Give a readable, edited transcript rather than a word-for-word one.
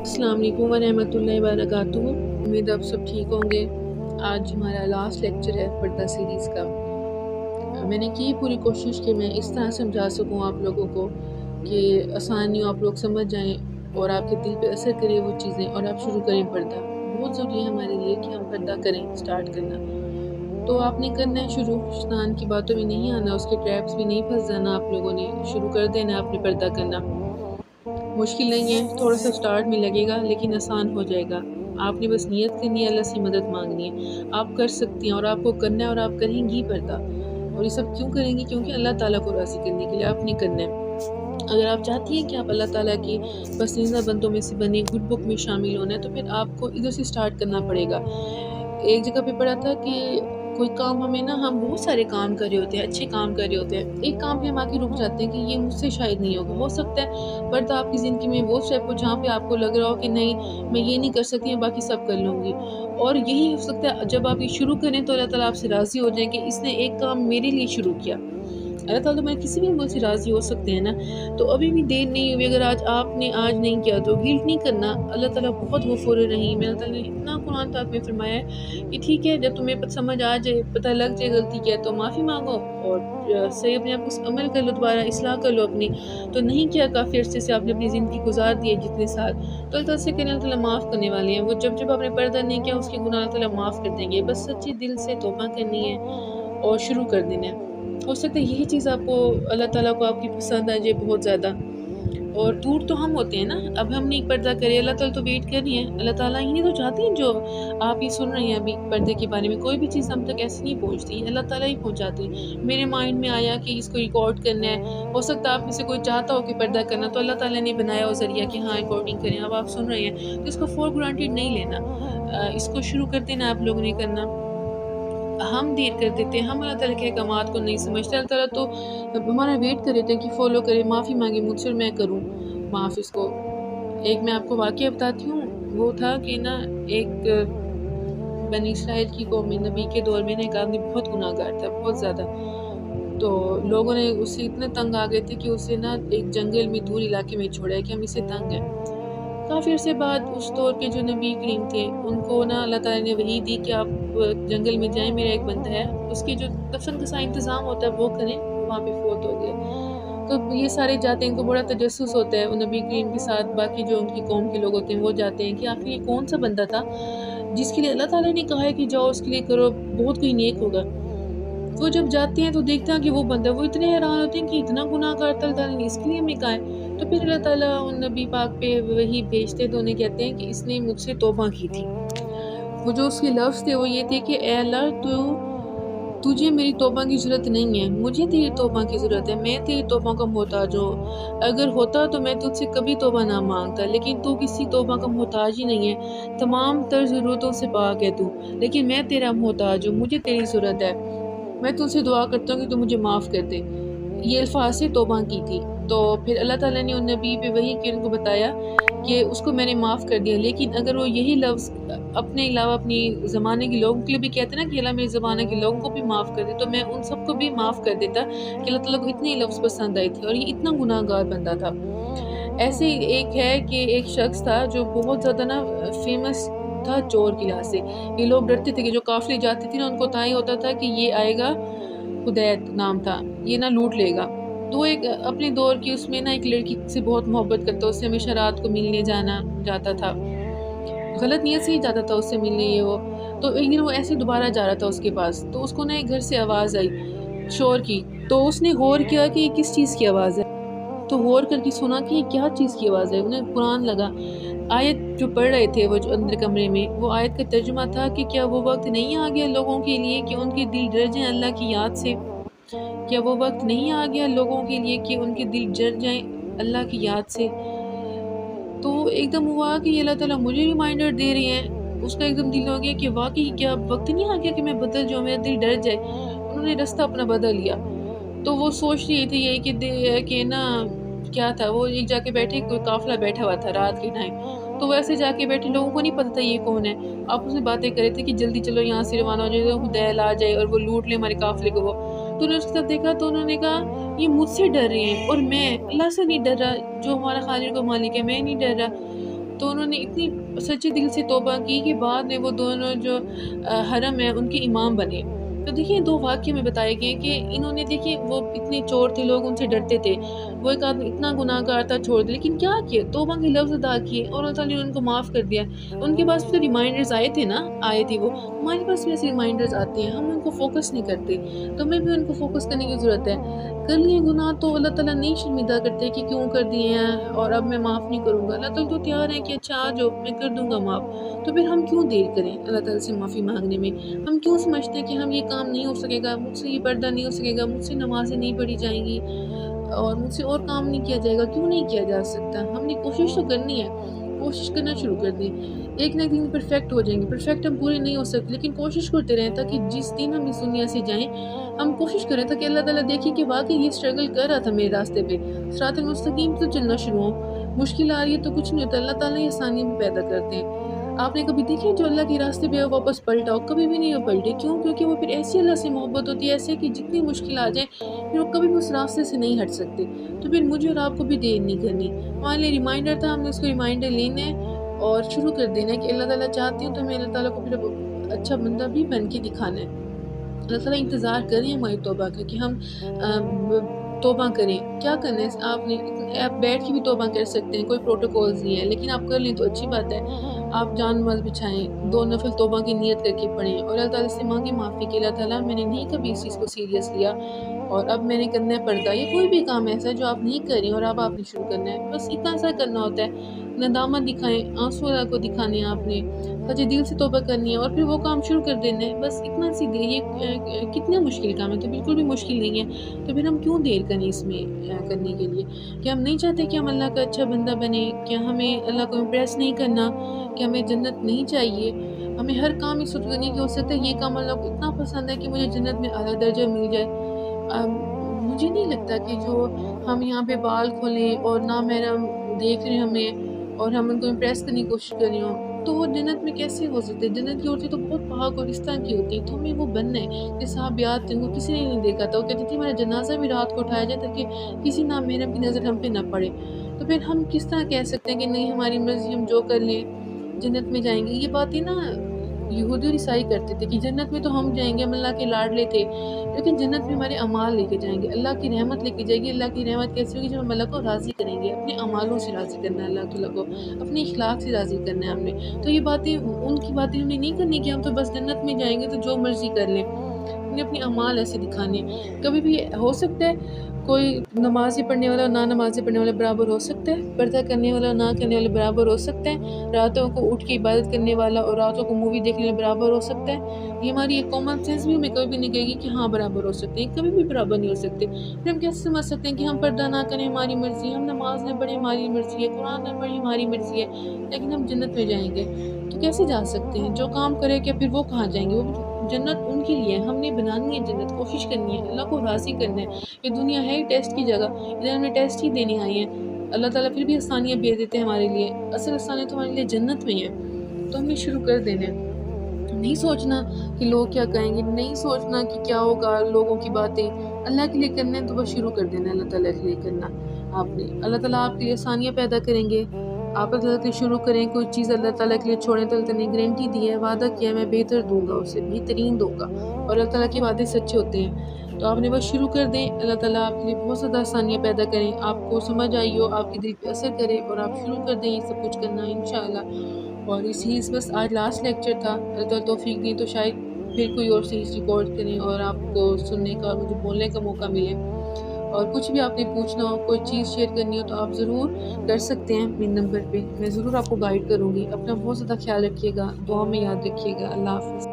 अस्सलाम वालेकुम वरहमतुल्लाहि वबरकातुहू। उम्मीद आप सब ठीक होंगे। आज हमारा लास्ट लेक्चर है पर्दा सीरीज़ का। मैंने की पूरी कोशिश कि मैं इस तरह समझा सकूं आप लोगों को कि आसानी आप लोग समझ जाएं और आपके दिल पे असर करे वो चीज़ें और आप शुरू करें पर्दा। बहुत ज़रूरी है हमारे लिए कि हम पर्दा करें, स्टार्ट करना। तो आपने करना है शुरू, शैतान की बातों में नहीं आना, उसके ट्रैप्स में नहीं फंस जाना। आप लोगों ने शुरू कर देना आपने पर्दा करना। मुश्किल नहीं है, थोड़ा सा स्टार्ट में लगेगा लेकिन आसान हो जाएगा। आपने बस नियत करनी है, अल्लाह से मदद मांगनी है। आप कर सकती हैं और आपको करना है और आप करेंगी पर्दा। और ये सब क्यों करेंगी? क्योंकि अल्लाह ताला को राज़ी करने के लिए आपने करना है। अगर आप चाहती हैं कि आप अल्लाह ताला की पसंदीदा बंदों में से बने गुड बुक में शामिल होना है तो फिर आपको इधर से स्टार्ट करना पड़ेगा। एक जगह पे पढ़ा था कि कोई काम हमें ना, हम बहुत सारे काम कर रहे होते हैं, अच्छे काम कर रहे होते हैं, एक काम पे हम आके रुक जाते हैं कि ये मुझसे शायद नहीं होगा। हो सकता है पर्दा आपकी ज़िंदगी में वो स्टेप हो जहाँ पे आपको लग रहा हो कि नहीं, मैं ये नहीं कर सकती, मैं बाकी सब कर लूँगी। और यही हो सकता है जब आप ये शुरू करें तो अल्लाह ताला आपसे राज़ी हो जाए कि इसने एक काम मेरे लिए शुरू किया। अल्लाह ताला तुम्हारे किसी भी अमल से राज़ी हो सकते हैं ना। तो अभी भी देर नहीं हुई, अगर आज नहीं किया तो गिल्ट नहीं करना। अल्लाह ताला बहुत गफूर रहीम है। अल्लाह ताला ने इतना कुरान पाक में फरमाया है कि ठीक है, जब तुम्हें समझ आ जाए, पता लग जाए गलती क्या है तो माफ़ी मांगो और सही अपने आप को अमल कर लो, दोबारा इस्लाह कर लो अपनी। तो नहीं किया, काफ़ी अर्से से आपने अपनी ज़िंदगी गुजार दी है जितने साल, तो अल्लाह ताला से कहने अल्लाह ताला माफ़ करने वाले हैं। वो जब आपने पर्दा नहीं किया उसके गुनाह अल्लाह ताला माफ़ कर देंगे। बस सच्चे दिल से तौबा करनी है और शुरू कर देना है। हो सकता है यही चीज़ आपको, अल्लाह ताला को आपकी पसंद आ जाए बहुत ज़्यादा। और दूर तो हम होते हैं ना, अब हम नहीं पर्दा करें, अल्लाह ताला तो वेट कर रही है। अल्लाह ताला ही नहीं तो चाहती हैं जो आप ये सुन रहे हैं अभी पर्दे के बारे में। कोई भी चीज़ हम तक ऐसे नहीं पहुंचती, अल्लाह ताला ही पहुंचाते हैं। मेरे माइंड में आया कि इसको रिकॉर्ड करना है, हो सकता है आप में से कोई चाहता हो कि पर्दा करना, तो अल्लाह ताला ने बनाया वो ज़रिया कि हाँ रिकॉर्डिंग करें। अब आप सुन रहे हैं तो इसको फॉर ग्रांटेड नहीं लेना। इसको शुरू कर देना आप लोगों ने करना। हम देर कर देते हैं, हम अल्लाह ताला के अहकामात को नहीं समझते। अल्लाह ताला तो हमारा वेट कर देते हैं कि फॉलो करे, माफ़ी मांगे मुझसे और मैं करूँ माफ़ इसको। एक मैं आपको वाक़या बताती हूँ। वो था कि ना, एक बनी इसराइल की कौम में नबी के दौर में ना एक आदमी बहुत गुनाहगार था, बहुत ज़्यादा। तो लोगों ने उससे इतने तंग आ गए थे कि उसे ना एक जंगल में दूर इलाके में छोड़ा है कि हम इससे तंग हैं। काफ़ी अर्से बाद उस दौर के जो नबी करीम थे उनको ना अल्लाह ताला ने वही दी कि आप जंगल में जाएं, मेरा एक बंदा है, उसकी जो दफन का इंतज़ाम होता है वो करें, वहाँ पे फोत हो गया। तो ये सारे जाते हैं, इनको बड़ा तजस्सुस होता है। वो नबी करीम के साथ बाकी जो उनकी कौम के लोग होते हैं वो जाते हैं कि आखिर ये कौन सा बंदा था जिसके लिए अल्लाह ताला ने कहा है कि जाओ उसके लिए करो, बहुत कोई नेक होगा। वो जब जाते हैं तो देखते हैं कि वो बंदा, वो इतने हैरान होते हैं कि इतना गुनाहगार अल्लाह ताला ने इसके लिए हमें कहा है। तो फिर अल्लाह ताला उन नबी पाक पे वही भेजते तो उन्हें कहते हैं कि इसने मुझसे तौबा की थी। वो जो उसके लफ्ज़ थे वो ये थे कि ए अल्लाह, तुझे मेरी तौबा की ज़रूरत नहीं है, मुझे तेरी तौबा की ज़रूरत है। मैं तेरी तौबा का मोहताज हूँ। अगर होता तो मैं तुझसे कभी तौबा ना मांगता, लेकिन तू किसी तौबा का मोहताज ही नहीं है। तमाम तर ज़रूरतों से पाक है तू, लेकिन मैं तेरा मोहताज हूँ, मुझे तेरी ज़रूरत है। मैं तुझसे दुआ करता हूँ कि तू मुझे माफ़ कर दे। ये अल्फाज से तौबा की थी। तो फिर अल्लाह ताला ने उन नबी पे वही कि उनको बताया कि उसको मैंने माफ़ कर दिया, लेकिन अगर वो यही लफ्ज़ अपने अलावा अपनी ज़माने के लोगों के लिए भी कहते ना कि अल्लाह मेरे ज़माने के लोगों को भी माफ़ कर दे, तो मैं उन सबको भी माफ़ कर देता कि अल्लाह ताला को इतने लफ्ज़ पसंद आए थे और ये इतना गुनाहगार बंदा था। ऐसे ही एक है कि एक शख्स था जो बहुत ज़्यादा ना फेमस था चोर की लिहाज से। ये लोग डरते थे कि जो काफ़िले जाते थे ना उनको ताई होता था कि ये आएगा, हुदैत नाम था, ये ना लूट लेगा। तो एक अपने दौर की उसमें ना एक लड़की से बहुत मोहब्बत करता, उससे हमेशा रात को मिलने जाना जाता था, गलत नीयत से ही जाता था उससे मिलने ये वो। तो एक दिन वो ऐसे दोबारा जा रहा था उसके पास, तो उसको ना एक घर से आवाज़ आई शोर की। तो उसने गौर किया कि ये किस चीज़ की आवाज़ है। तो गौर करके सुना कि ये क्या चीज़ की आवाज़ है। उन्हें कुरान लगा, आयत जो पढ़ रहे थे वो जो अंदर कमरे में, वो आयत का तर्जुमा था कि क्या वो वक्त नहीं आ गया लोगों के लिए कि उनके दिल डर जाएं अल्लाह की याद से। क्या वो वक्त नहीं आ गया लोगों के लिए कि उनके दिल डर जाएं अल्लाह की याद से। तो एकदम हुआ कि अल्लाह ताला मुझे रिमाइंडर दे रहे हैं। उसका एकदम दिल हो गया कि वाकई क्या वक्त नहीं आ गया कि मैं बदल जाऊँ, मेरा दिल डर जाए। उन्होंने रास्ता अपना बदल लिया। तो वो सोच रही थी यही कि ना, क्या था, वो एक जाके बैठे, कोई काफिला बैठा हुआ था रात के टाइम। तो वैसे जाके बैठे, लोगों को नहीं पता था ये कौन है। आपस में बातें कर रहे थे कि जल्दी चलो यहाँ से रवाना हो जाए, हुदैल आ जाए और वो लूट ले हमारे काफिले को। वो तो उन्होंने उसकी तरफ देखा तो उन्होंने कहा ये मुझसे डर रहे हैं और मैं अल्लाह से नहीं डर रहा, जो हमारा खालिक और मालिक है, मैं नहीं डर रहा। تو انہوں نے اتنی سچے دل سے توبہ کی کہ بعد میں وہ دونوں جو حرم ہے ان کے امام بنے۔ تو دیکھیں 2 واقعے میں بتائے گئے کہ انہوں نے دیکھیں وہ اتنے چور تھے، لوگ ان سے ڈرتے تھے، وہ ایک آدمی اتنا گناہ گار تھا چھوڑ دے، لیکن کیا کیا، توبہ کے لفظ ادا کیے اور اللہ تعالیٰ نے ان کو معاف کر دیا۔ ان کے پاس بھی ریمائنڈرز آئے تھے نا، آئے تھے وہ، ہمارے پاس بھی ایسے ریمائنڈرز آتے ہیں، ہم ان کو فوکس نہیں کرتے، تو ہمیں بھی ان کو فوکس کرنے کی ضرورت ہے۔ کر لیے گناہ تو اللہ تعالیٰ نہیں شرمندہ کرتے کہ کیوں کر دیے ہیں اور اب میں معاف نہیں کروں گا، اللہ تعالیٰ تو تیار ہے کہ اچھا آ جاؤ میں کر دوں گا معاف۔ تو پھر ہم کیوں دیر کریں اللہ تعالیٰ سے معافی مانگنے میں؟ ہم کیوں سمجھتے ہیں کہ ہم یہ کام نہیں ہو سکے گا، مجھ سے یہ پردہ نہیں ہو سکے گا، مجھ سے نمازیں نہیں پڑھی جائیں گی اور مجھ سے اور کام نہیں کیا جائے گا؟ کیوں نہیں کیا جا سکتا؟ ہم نے کوشش تو کرنی ہے، کوشش کرنا شروع کر دیں، ایک نہ ایک دن پرفیکٹ ہو جائیں گے۔ پرفیکٹ ہم پورے نہیں ہو سکتے، لیکن کوشش کرتے رہیں تاکہ جس دن ہم اس دنیا سے جائیں ہم کوشش کریں تاکہ اللہ تعالیٰ دیکھے کہ واقعی یہ اسٹرگل کر رہا تھا میرے راستے پہ، صراط المستقیم تو چلنا شروع ہو۔ مشکل آ رہی ہے تو کچھ نہیں ہوتا، اللہ تعالیٰ یہ آسانی بھی پیدا کرتے ہیں۔ آپ نے کبھی دیکھیں جو اللہ کے راستے پہ وہ واپس پلٹا ہو؟ کبھی بھی نہیں وہ پلٹے۔ کیوں؟ کیونکہ وہ پھر ایسی اللہ سے محبت ہوتی ہے، ایسے کہ جتنی مشکل آ جائے پھر وہ کبھی بھی اس راستے سے نہیں ہٹ سکتے۔ تو پھر مجھے اور آپ کو بھی دیر نہیں کرنی، ہمارے لیے ریمائنڈر تھا، ہم نے اس کو ریمائنڈر لینا ہے اور شروع کر دینا ہے کہ اللہ تعالیٰ چاہتے ہیں تو ہمیں اللہ تعالیٰ کو پھر اچھا بندہ بھی بن کے دکھانا ہے۔ اللہ تعالیٰ انتظار کریں ہماری توبہ کا کہ ہم توبہ کریں۔ کیا کرنا ہے؟ آپ بیٹھ کے بھی توبہ کر سکتے ہیں، کوئی پروٹوکولز نہیں ہے، لیکن آپ کر لیں تو اچھی بات ہے۔ آپ جان مال بچھائیں، 2 نفل توبہ کی نیت کر کے پڑھیں اور اللہ تعالیٰ سے مانگیں معافی کہ اللہ تعالیٰ میں نے نہیں کبھی اس چیز کو سیریس لیا اور اب میں نے کرنا ہے پردہ، یہ کوئی بھی کام ایسا ہے جو آپ نہیں کر رہی اور اب آپ نے شروع کرنا ہے، بس اتنا سا کرنا ہوتا ہے۔ ندامت دکھائیں، آنسو اللہ کو دکھانے ہیں آپ نے، سچے دل سے توبہ کرنی ہے اور پھر وہ کام شروع کر دینا ہے، بس اتنا سی دیر۔ یہ کتنا مشکل کام ہے؟ تو بالکل بھی مشکل نہیں ہے، تو پھر ہم کیوں دیر کریں اس میں کرنے کے لیے؟ کہ ہم نہیں چاہتے کہ ہم اللہ کا اچھا بندہ بنیں، کہ ہمیں اللہ کو امپریس نہیں کرنا، کہ ہمیں جنت نہیں چاہیے، ہمیں ہر کام اس وقت نہیں کہ ہو سکتا ہے یہ کام اللہ کو اتنا پسند ہے کہ مجھے جنت میں اعلیٰ درجہ مل جائے۔ مجھے نہیں لگتا کہ جو ہم یہاں پہ بال کھولیں اور نامحرم دیکھ رہے ہیں ہمیں اور ہم ان کو امپریس کرنے کی کوشش کر رہی ہوں تو وہ جنت میں کیسے ہو سکتے؟ جنت کی عورتیں تو بہت پاک اور اس طرح کی ہوتی ہیں، تو ہمیں وہ بننا ہے کہ صحابیات جن کو کسی نے نہیں دیکھا تھا، وہ کہتی تھی ہمارا جنازہ بھی رات کو اٹھایا جائے تاکہ کسی نامحرم کی نظر ہم پہ نہ پڑے۔ تو پھر ہم کس طرح کہہ سکتے ہیں کہ نہیں ہماری مرضی ہم جو کر لیں جنت میں جائیں گے؟ یہ باتیں نا یہودی اور عیسائی کرتے تھے کہ جنت میں تو ہم جائیں گے، ہم اللہ کے لاڈلے تھے، لیکن جنت میں ہمارے اعمال لے کے جائیں گے، اللہ کی رحمت لے کے جائے گی۔ اللہ کی رحمت کیسے ہوگی؟ جب ہم اللہ کو راضی کریں گے، اپنے اعمالوں سے راضی کرنا ہے اللہ تعالیٰ کو، اپنے اخلاق سے راضی کرنا ہے ہم نے۔ تو یہ باتیں ان کی باتیں ہم نے نہیں کرنی کہ ہم تو بس جنت میں جائیں گے تو جو مرضی کر لیں، ہم نے اپنے اعمال ایسے دکھانے۔ کبھی بھی ہو سکتا ہے کوئی نمازیں پڑھنے والا اور نہ نمازیں پڑھنے والا برابر ہو سکتا ہے، پردہ کرنے والا اور نہ کرنے والا برابر ہو سکتا ہے، راتوں کو اٹھ کے عبادت کرنے والا اور راتوں کو مووی دیکھنے والا برابر ہو سکتا ہے۔ یہ ہماری ایک کامن سینس بھی ہمیں کبھی بھی نہیں کہے گی کہ ہاں برابر ہو سکتے ہیں، کبھی بھی برابر نہیں ہو سکتے۔ پھر ہم کیسے سمجھ سکتے ہیں کہ ہم پردہ نہ کریں ہماری مرضی، ہم نماز نہ پڑھیں ہماری مرضی ہے، قرآن نہ پڑھیں ہماری مرضی ہے، لیکن ہم جنت میں جائیں گے؟ تو کیسے جا سکتے ہیں؟ جو کام کرے کہ پھر وہ کہاں جائیں گے؟ وہ جنت ان کے لیے ہے، ہم نے بنانی ہے جنت، کوشش کرنی ہے، اللہ کو راضی کرنا ہے۔ یہ دنیا ہے ٹیسٹ کی جگہ، ادھر ہم نے ٹیسٹ ہی دینے آئی ہیں۔ اللہ تعالیٰ پھر بھی آسانیاں بھیج دیتے ہیں ہمارے لیے، اصل آسانیاں تو ہمارے لیے جنت میں ہیں، تو ہمیں شروع کر دینا ہے۔ نہیں سوچنا کہ لوگ کیا کہیں گے، نہیں سوچنا کہ کیا ہوگا لوگوں کی باتیں، اللہ کے لیے کرنا ہے تو بس شروع کر دینا ہے اللہ تعالیٰ کے لیے کرنا آپ نے۔ اللہ تعالیٰ آپ کے لیے آسانیاں پیدا کریں گے، آپ اللہ تعالیٰ کے شروع کریں، کوئی چیز اللہ تعالیٰ کے لیے چھوڑیں تو اللہ تعالیٰ نے گارنٹی دی ہے، وعدہ کیا ہے میں بہتر دوں گا، اسے بہترین دوں گا، اور اللہ تعالیٰ کے وعدے سچے ہوتے ہیں۔ تو آپ نے بس شروع کر دیں، اللہ تعالیٰ آپ کے لیے بہت زیادہ آسانیاں پیدا کریں، آپ کو سمجھ آئی ہو، آپ کے دل پہ اثر کرے اور آپ شروع کر دیں یہ سب کچھ کرنا انشاءاللہ۔ اور یہ سیریز بس آج لاسٹ لیکچر تھا، اللہ تعالیٰ توفیق دی تو شاید پھر کوئی اور سیریز ریکارڈ کریں اور آپ کو سننے کا اور مجھے بولنے کا موقع ملے، اور کچھ بھی آپ نے پوچھنا ہو، کوئی چیز شیئر کرنی ہو تو آپ ضرور کر سکتے ہیں میرے نمبر پہ، میں ضرور آپ کو گائیڈ کروں گی۔ اپنا بہت زیادہ خیال رکھیے گا، دعا میں یاد رکھیے گا۔ اللہ حافظ۔